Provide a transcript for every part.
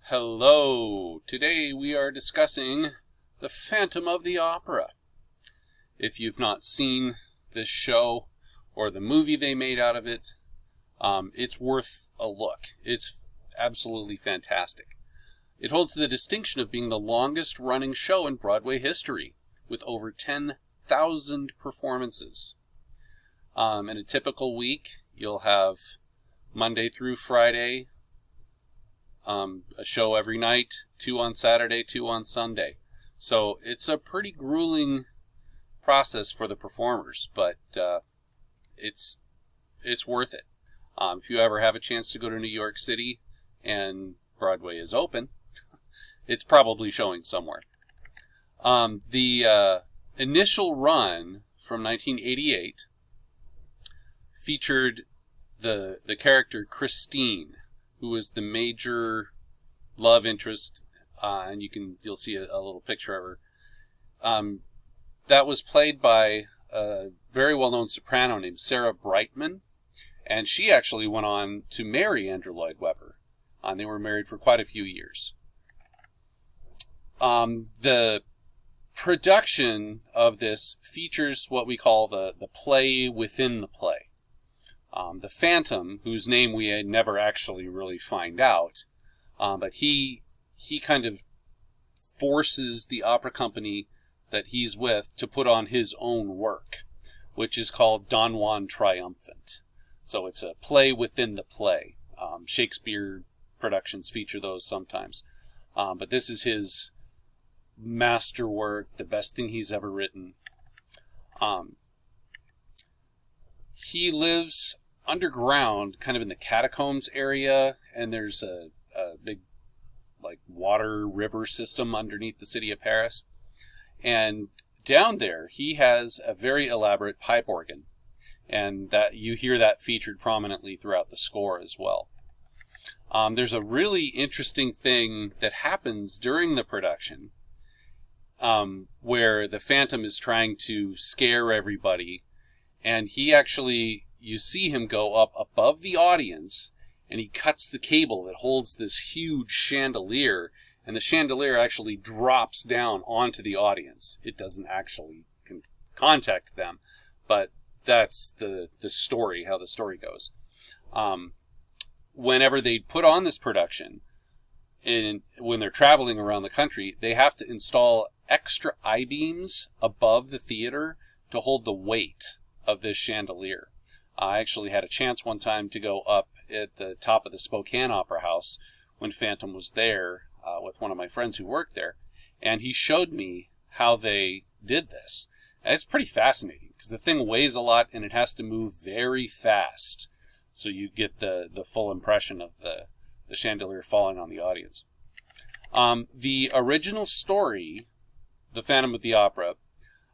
Hello! Today we are discussing The Phantom of the Opera. If you've not seen this show or the movie they made out of it, it's worth a look. It's absolutely fantastic. It holds the distinction of being the longest running show in Broadway history, with over 10,000 performances. In a typical week, you'll have Monday through Friday, a show every night, 2 on Saturday, 2 on Sunday. So it's a pretty grueling process for the performers, but it's worth it. If you ever have a chance to go to New York City and Broadway is open, it's probably showing somewhere. The initial run from 1988 featured the character Christine, who was the major love interest, and you'll see a little picture of her. That was played by a very well-known soprano named Sarah Brightman, and she actually went on to marry Andrew Lloyd Webber. They were married for quite a few years. The production of this features what we call the play within the play. The Phantom, whose name we had never actually really find out, but he kind of forces the opera company that he's with to put on his own work, which is called Don Juan Triumphant. So it's a play within the play. Shakespeare productions feature those sometimes. But this is his masterwork, the best thing he's ever written. He lives underground, kind of in the catacombs area, and there's a big water river system underneath the city of Paris. And down there, he has a very elaborate pipe organ, and that you hear that featured prominently throughout the score as well. There's a really interesting thing that happens during the production, where the Phantom is trying to scare everybody, and you see him go up above the audience, and he cuts the cable that holds this huge chandelier, and the chandelier actually drops down onto the audience. It doesn't actually contact them, but that's the story, how the story goes. Whenever they put on this production, and when they're traveling around the country, they have to install extra I-beams above the theater to hold the weight of this chandelier. I actually had a chance one time to go up at the top of the Spokane Opera House when Phantom was there with one of my friends who worked there, and he showed me how they did this. And it's pretty fascinating because the thing weighs a lot and it has to move very fast, so you get the full impression of the chandelier falling on the audience. The original story, The Phantom of the Opera,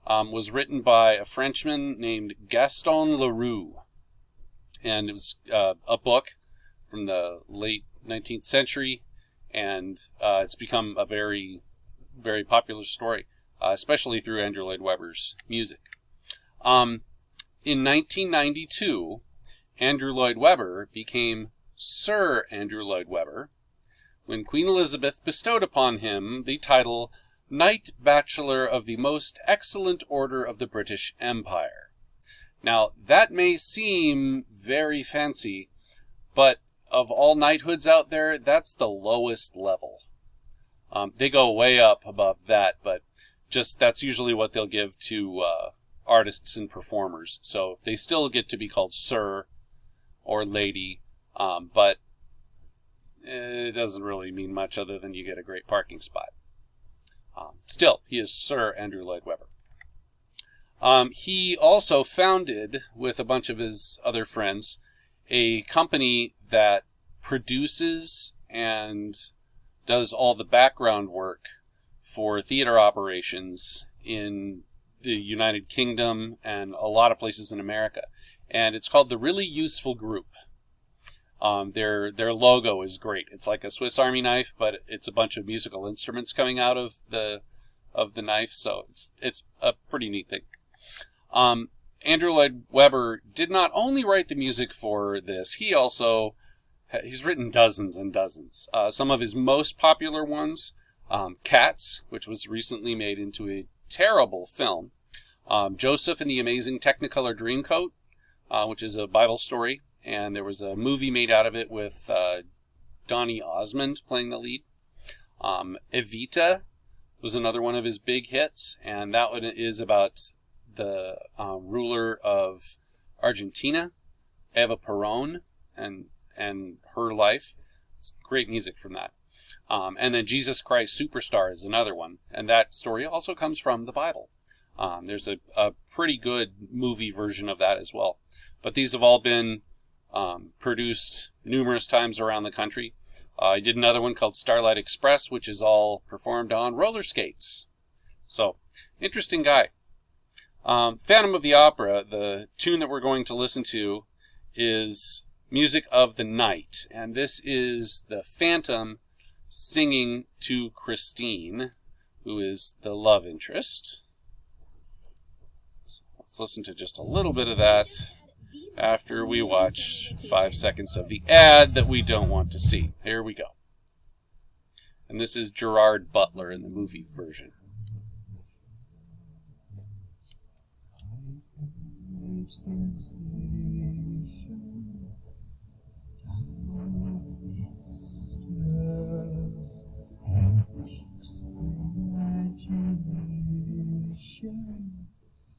was written by a Frenchman named Gaston Leroux. And it was a book from the late 19th century, and it's become a very, very popular story, especially through Andrew Lloyd Webber's music. In 1992, Andrew Lloyd Webber became Sir Andrew Lloyd Webber when Queen Elizabeth bestowed upon him the title Knight Bachelor of the Most Excellent Order of the British Empire. Now, that may seem very fancy, but of all knighthoods out there, that's the lowest level. They go way up above that, but that's usually what they'll give to artists and performers. So they still get to be called Sir or Lady, but it doesn't really mean much other than you get a great parking spot. Still, he is Sir Andrew Lloyd Webber. He also founded, with a bunch of his other friends, a company that produces and does all the background work for theater operations in the United Kingdom and a lot of places in America. And it's called the Really Useful Group. Their logo is great. It's like a Swiss Army knife, but it's a bunch of musical instruments coming out of the knife, so it's a pretty neat thing. Andrew Lloyd Webber did not only write the music for this, he also He's written dozens and dozens. Some of his most popular ones, Cats, which was recently made into a terrible film. Joseph and the Amazing Technicolor Dreamcoat, which is a Bible story. And there was a movie made out of it with Donny Osmond playing the lead. Evita was another one of his big hits, and that one is about the ruler of Argentina, Eva Perón, and her life. It's great music from that. And then Jesus Christ Superstar is another one, and that story also comes from the Bible. There's a pretty good movie version of that as well. But these have all been produced numerous times around the country. I did another one called Starlight Express, which is all performed on roller skates. So, interesting guy. Phantom of the Opera, the tune that we're going to listen to is Music of the Night. And this is the Phantom singing to Christine, who is the love interest. So let's listen to just a little bit of that after we watch 5 seconds of the ad that we don't want to see. Here we go. And this is Gerard Butler in the movie version.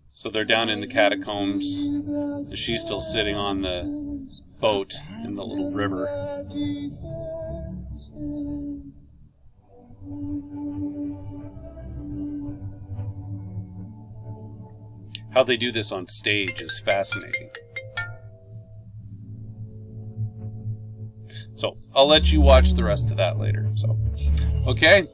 So they're down in the catacombs. She's still sitting on the boat in the little river. How they do this on stage is fascinating. So I'll let you watch the rest of that later. So, okay.